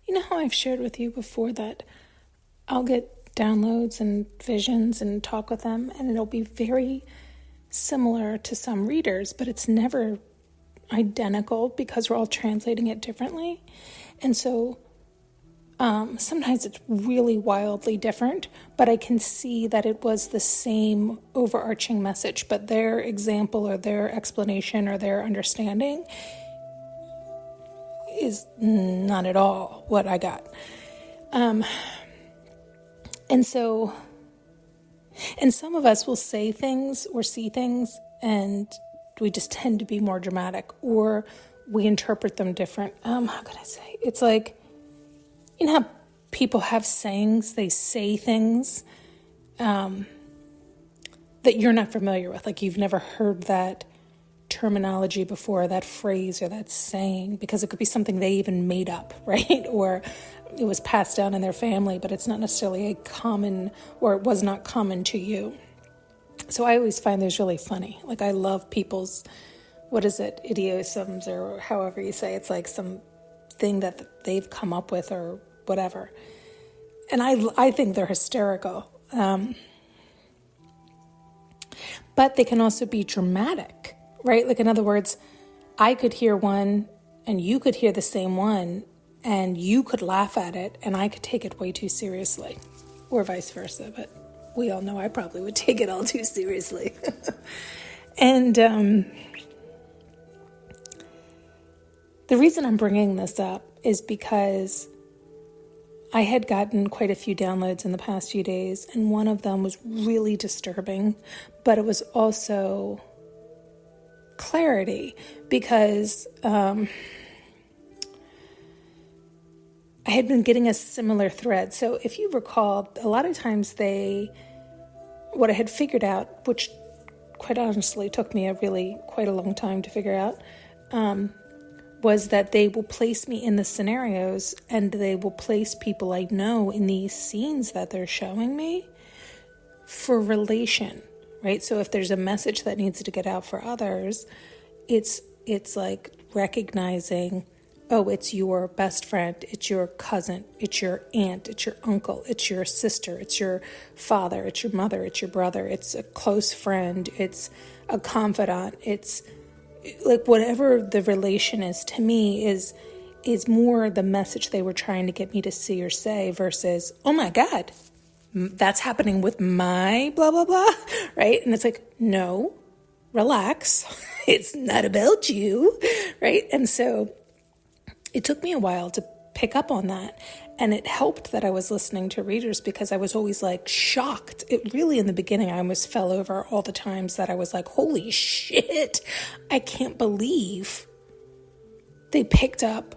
You know how I've shared with you before that I'll get downloads and visions and talk with them, and it'll be very similar to some readers, but it's never identical because we're all translating it differently. And so sometimes it's really wildly different, but I can see that it was the same overarching message, but their example or their explanation or their understanding is not at all what I got. And some of us will say things or see things and we just tend to be more dramatic, or we interpret them different. How can I say? It's like, you know how people have sayings, they say things that you're not familiar with. Like you've never heard that terminology before, that phrase or that saying, because it could be something they even made up, right? Or it was passed down in their family, but it's not necessarily a common, or it was not common to you. So I always find those really funny. Like I love people's, idiosyms or however you say, it's like some thing that they've come up with or whatever. And I think they're hysterical. But they can also be dramatic, right? Like in other words, I could hear one and you could hear the same one and you could laugh at it and I could take it way too seriously, or vice versa. But we all know I probably would take it all too seriously. And the reason I'm bringing this up is because I had gotten quite a few downloads in the past few days, and one of them was really disturbing, but it was also clarity because I had been getting a similar thread. So if you recall, a lot of times what I had figured out, which quite honestly took me quite a long time to figure out, was that they will place me in the scenarios and they will place people I know in these scenes that they're showing me for relation, right? So if there's a message that needs to get out for others, it's like recognizing, oh, it's your best friend, it's your cousin, it's your aunt, it's your uncle, it's your sister, it's your father, it's your mother, it's your brother, it's a close friend, it's a confidant, it's like whatever the relation is to me is more the message they were trying to get me to see or say versus, oh my God, that's happening with my blah, blah, blah, right? And it's like, no, relax. It's not about you, right? And so it took me a while to pick up on that. And it helped that I was listening to readers because I was always like shocked. It really, in the beginning, I almost fell over all the times that I was like, holy shit, I can't believe they picked up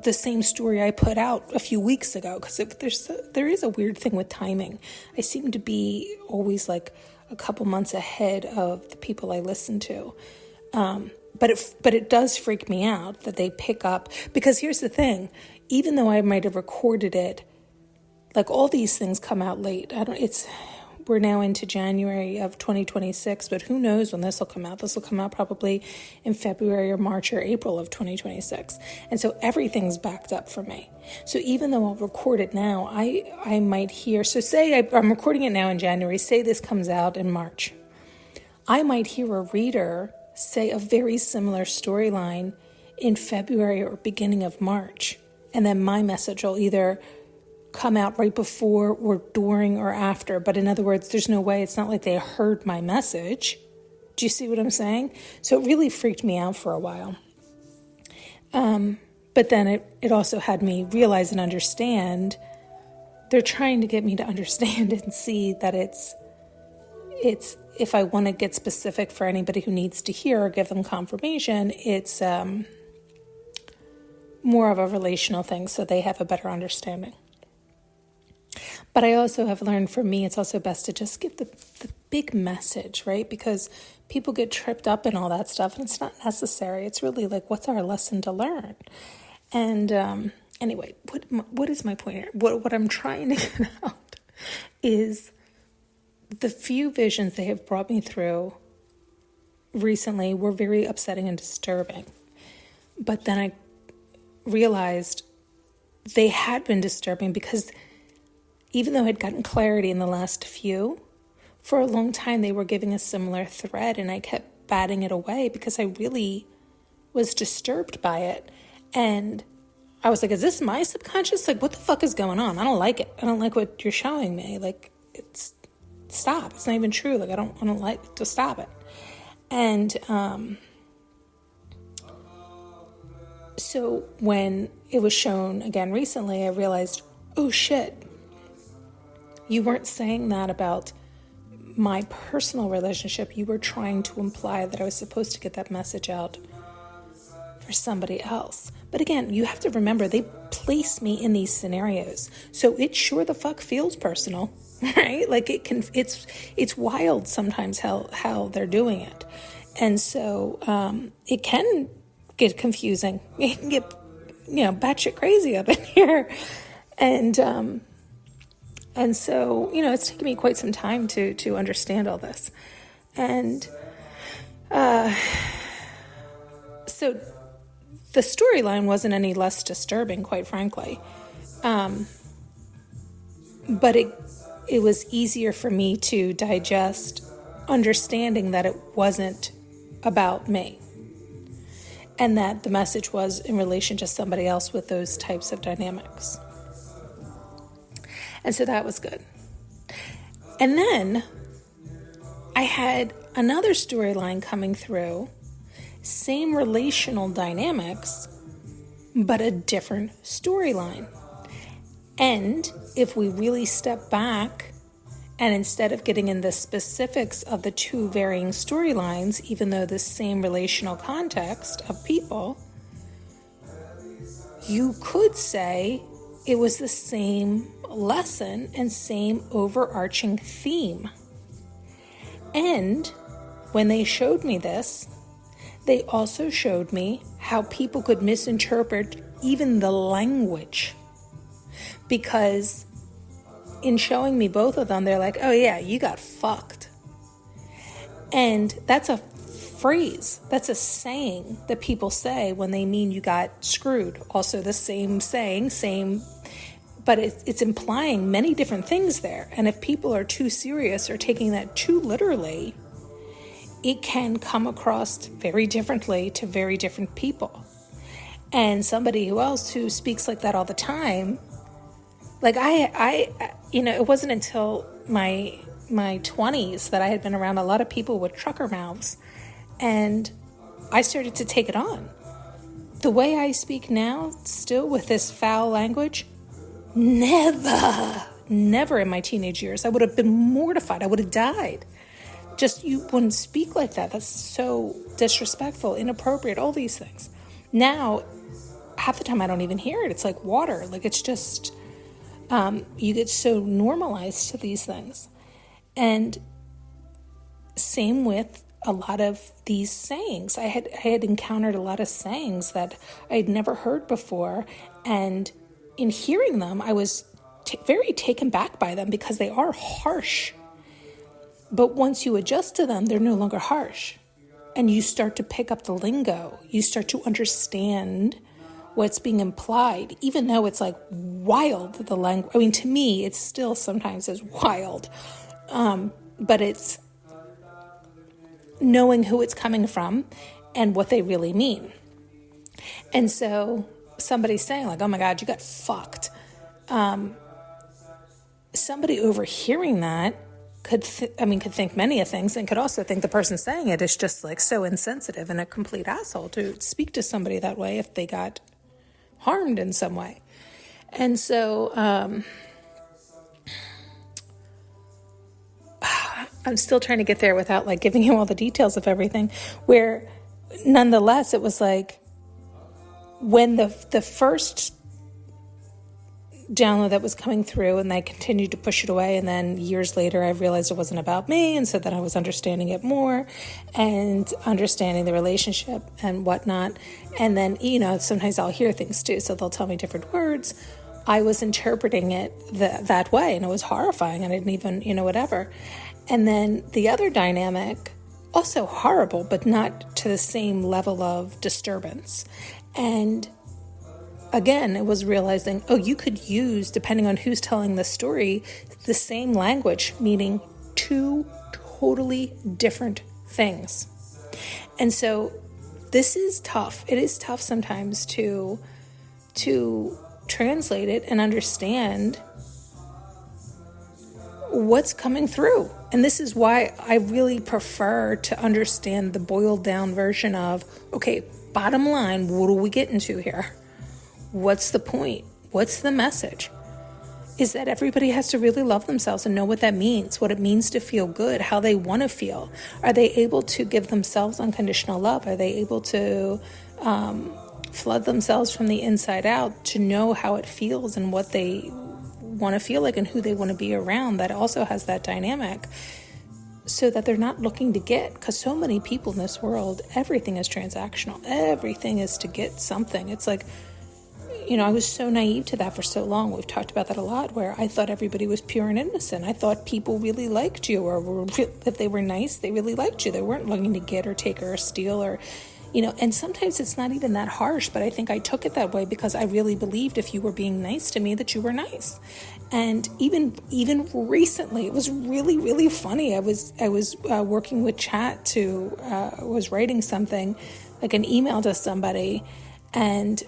the same story I put out a few weeks ago. Because there is a weird thing with timing. I seem to be always like a couple months ahead of the people I listen to. But it does freak me out that they pick up, because here's the thing, even though I might have recorded it, like all these things come out late. We're now into January of 2026, but who knows when this will come out? This will come out probably in February or March or April of 2026. And so everything's backed up for me. So even though I'll record it now, I might hear, so say I'm recording it now in January, say this comes out in March. I might hear a reader say a very similar storyline in February or beginning of March. And then my message will either come out right before or during or after. But in other words, there's no way. It's not like they heard my message. Do you see what I'm saying? So it really freaked me out for a while. But then it also had me realize and understand they're trying to get me to understand and see that it's if I want to get specific for anybody who needs to hear or give them confirmation, it's more of a relational thing so they have a better understanding. But I also have learned, for me, it's also best to just give the big message, right? Because people get tripped up in all that stuff and it's not necessary. It's really like, what's our lesson to learn? And anyway, what is my point here? What I'm trying to get out is the few visions they have brought me through recently were very upsetting and disturbing. But then I realized they had been disturbing because even though I'd gotten clarity in the last few, for a long time they were giving a similar thread, and I kept batting it away because I really was disturbed by it. And I was like, is this my subconscious? Like, what the fuck is going on? I don't like it. I don't like what you're showing me. Like, stop. It's not even true. Like, I don't like to stop it. And so when it was shown again recently, I realized, oh shit, you weren't saying that about my personal relationship. You were trying to imply that I was supposed to get that message out for somebody else. But again, you have to remember, they place me in these scenarios, so it sure the fuck feels personal, right? Like it's wild sometimes how they're doing it. And so it can get confusing. It can get, batshit crazy up in here. And so, it's taken me quite some time to understand all this. And so the storyline wasn't any less disturbing, quite frankly. But it was easier for me to digest, understanding that it wasn't about me, and that the message was in relation to somebody else with those types of dynamics. And so that was good. And then I had another storyline coming through, same relational dynamics, but a different storyline. And if we really step back, and instead of getting in the specifics of the two varying storylines, even though the same relational context of people, you could say it was the same lesson and same overarching theme. And when they showed me this, they also showed me how people could misinterpret even the language. Because in showing me both of them, they're like, oh yeah, you got fucked. And that's a phrase, that's a saying that people say when they mean you got screwed. Also the same saying, but it's implying many different things there. And if people are too serious or taking that too literally, it can come across very differently to very different people. And somebody who speaks like that all the time, like I it wasn't until my 20s that I had been around a lot of people with trucker mouths, and I started to take it on. The way I speak now, still with this foul language, never in my teenage years. I would have been mortified. I would have died. Just, you wouldn't speak like that. That's so disrespectful, inappropriate, all these things. Now, half the time I don't even hear it. It's like water. Like, it's just, you get so normalized to these things. And same with a lot of these sayings. I had encountered a lot of sayings that I had never heard before. And in hearing them, I was very taken back by them because they are harsh. But once you adjust to them, they're no longer harsh. And you start to pick up the lingo. You start to understand what's being implied, even though it's like wild, the language. I mean, to me, it still sometimes is wild. But it's knowing who it's coming from and what they really mean. And so somebody's saying like, oh my God, you got fucked. Somebody overhearing that could think many of things, and could also think the person saying it is just like so insensitive and a complete asshole to speak to somebody that way if they got harmed in some way. And so I'm still trying to get there without like giving you all the details of everything, where nonetheless it was like when the first download that was coming through, and they continued to push it away, and then years later I realized it wasn't about me, and so then I was understanding it more and understanding the relationship and whatnot. And then sometimes I'll hear things too, so they'll tell me different words. I was interpreting it that way, and it was horrifying. I didn't even whatever. And then the other dynamic, also horrible, but not to the same level of disturbance. And again, it was realizing, oh, you could use, depending on who's telling the story, the same language, meaning two totally different things. And so this is tough. It is tough sometimes to translate it and understand what's coming through. And this is why I really prefer to understand the boiled down version of, okay, bottom line, what are we getting to here? What's the point? What's the message? Is that everybody has to really love themselves and know what that means, what it means to feel good, how they want to feel. Are they able to give themselves unconditional love? Are they able to flood themselves from the inside out to know how it feels and what they want to feel like and who they want to be around that also has that dynamic, so that they're not looking to get, because so many people in this world, everything is transactional. Everything is to get something. It's like, I was so naive to that for so long. We've talked about that a lot, where I thought everybody was pure and innocent. I thought people really liked you, or if they were nice, they really liked you. They weren't looking to get or take or steal or, and sometimes it's not even that harsh, but I think I took it that way because I really believed if you were being nice to me that you were nice. And even recently, it was really, really funny. I was working with chat was writing something, like an email to somebody, and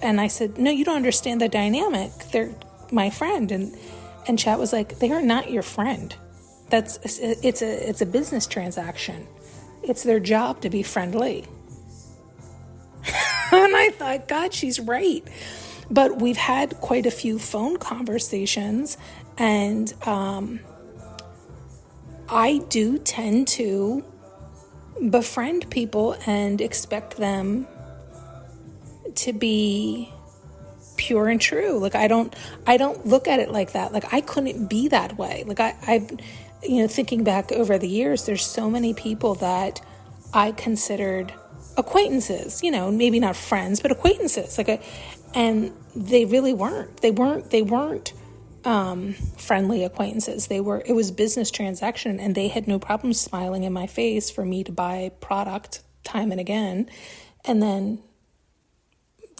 and I said, no, you don't understand the dynamic. They're my friend, and chat was like, they are not your friend. It's a business transaction. It's their job to be friendly. And I thought, God, she's right. But we've had quite a few phone conversations, and I do tend to befriend people and expect them to be pure and true. Like I don't look at it like that. Like I couldn't be that way. Like I've thinking back over the years, there's so many people that I considered acquaintances, maybe not friends, but acquaintances. And they really weren't. They weren't friendly acquaintances. It was business transaction, and they had no problem smiling in my face for me to buy product time and again, and then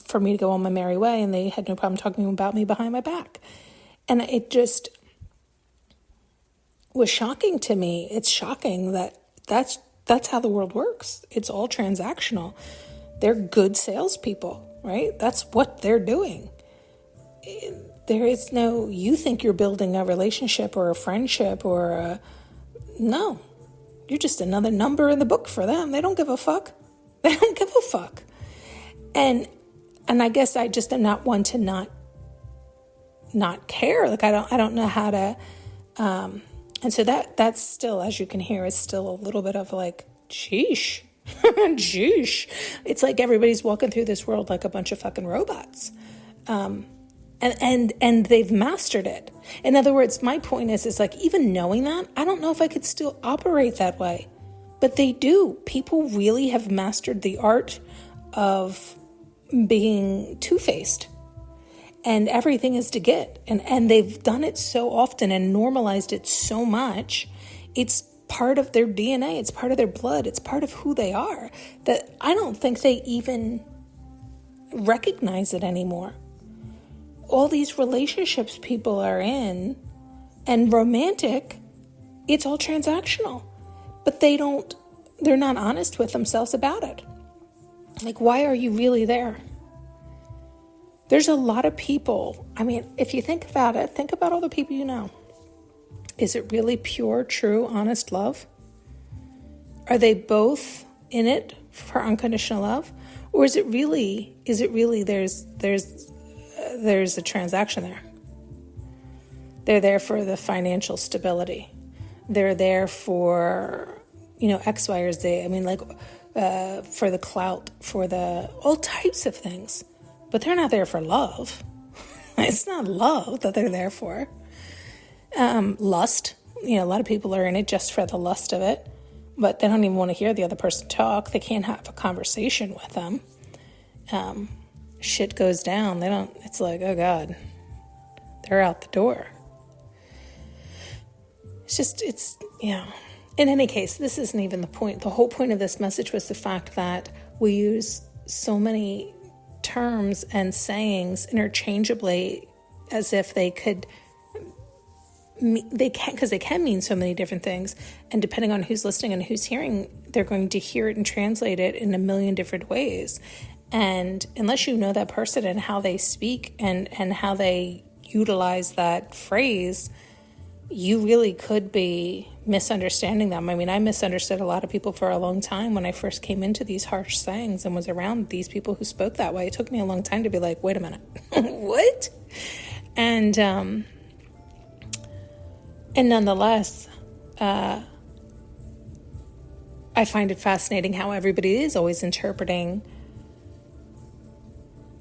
for me to go on my merry way, and they had no problem talking about me behind my back. And it just was shocking to me. It's shocking that that's how the world works. It's all transactional. They're good salespeople, right? That's what they're doing. There is no, you think you're building a relationship or a friendship no. You're just another number in the book for them. They don't give a fuck. They don't give a fuck. And I guess I just am not one to not care. Like I don't know how to, and so that's still, as you can hear, it's still a little bit of like, sheesh, sheesh. It's like everybody's walking through this world like a bunch of fucking robots. And they've mastered it. In other words, my point is like, even knowing that, I don't know if I could still operate that way, but they do. People really have mastered the art of being two-faced, and everything is to get. And they've done it so often and normalized it so much. It's part of their DNA. It's part of their blood. It's part of who they are, that I don't think they even recognize it anymore. All these relationships people are in, and romantic, it's all transactional, but they're not honest with themselves about it. Like, why are you really there? There's a lot of people. I mean, if you think about it, think about all the people you know. Is it really pure, true, honest love? Are they both in it for unconditional love? Or is it really there's a transaction there? They're there for the financial stability. They're there for, X, Y, or Z. I mean, for the clout, for the all types of things. But they're not there for love. It's not love that they're there for. Lust. A lot of people are in it just for the lust of it. But they don't even want to hear the other person talk. They can't have a conversation with them. Shit goes down. It's like, oh God, they're out the door. In any case, this isn't even the point. The whole point of this message was the fact that we use so many terms and sayings interchangeably as if they could, because they can mean so many different things. And depending on who's listening and who's hearing, they're going to hear it and translate it in a million different ways. And unless you know that person and how they speak and how they utilize that phrase, you really could be misunderstanding them. I mean, I misunderstood a lot of people for a long time when I first came into these harsh sayings and was around these people who spoke that way. It took me a long time to be like, wait a minute, what? And nonetheless, I find it fascinating how everybody is always interpreting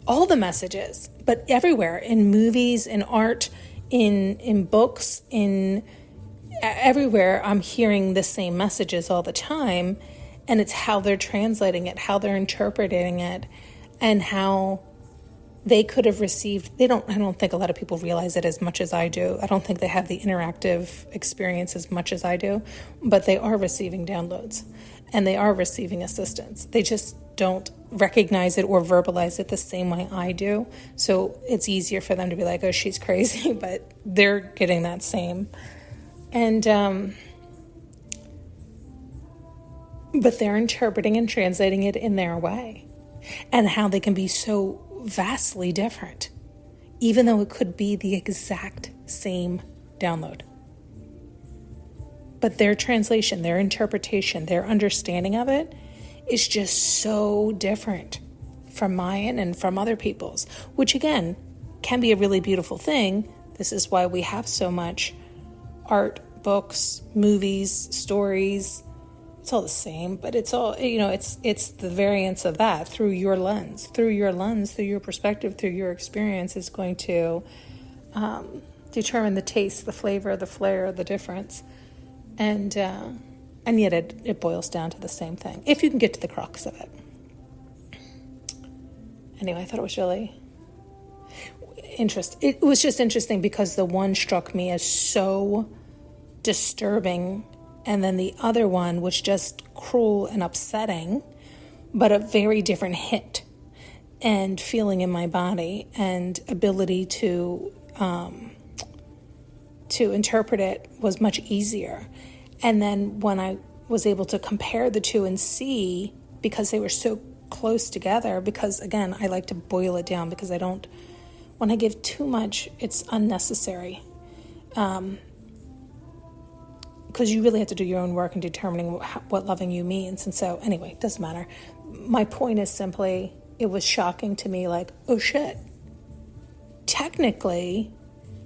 all the messages, but everywhere, in movies, in art, in books, in everywhere, I'm hearing the same messages all the time, and it's how they're translating it, how they're interpreting it, and how they could have received. I don't think a lot of people realize it as much as I do. I don't think they have the interactive experience as much as I do, but they are receiving downloads and they are receiving assistance. They just don't recognize it or verbalize it the same way I do. So it's easier for them to be like, oh, she's crazy, but they're getting that same. And, but they're interpreting and translating it in their way, and how they can be so vastly different, even though it could be the exact same download. But their translation, their interpretation, their understanding of it is just so different from mine and from other people's, which again can be a really beautiful thing. This is why we have so much art, books, movies, stories. It's all the same, but it's all, it's the variance of that through your lens, through your perspective, through your experience is going to determine the taste, the flavor, the flair, the difference. And yet it boils down to the same thing, if you can get to the crux of it. Anyway, I thought it was really interesting. It was just interesting because the one struck me as so disturbing, and then the other one was just cruel and upsetting, but a very different hit and feeling in my body and ability to interpret it was much easier. And then when I was able to compare the two and see, because they were so close together, because again, I like to boil it down because when I give too much, it's unnecessary. Because you really have to do your own work in determining what loving you means. And so anyway, it doesn't matter. My point is simply, it was shocking to me, like, oh shit. Technically,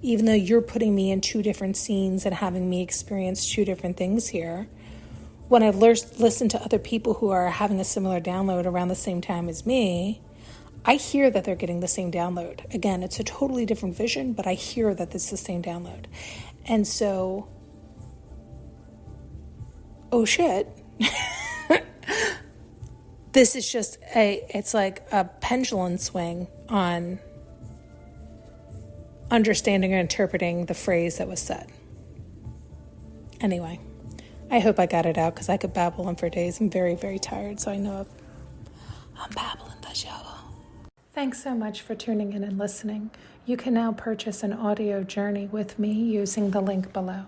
even though you're putting me in two different scenes and having me experience two different things here, when I've listened to other people who are having a similar download around the same time as me, I hear that they're getting the same download. Again, it's a totally different vision, but I hear that it's the same download. And so, oh shit. This is just it's like a pendulum swing on understanding or interpreting the phrase that was said. Anyway, I hope I got it out because I could babble on for days. I'm very, very tired, so I know I'm babbling the show. Thanks so much for tuning in and listening. You can now purchase an audio journey with me using the link below.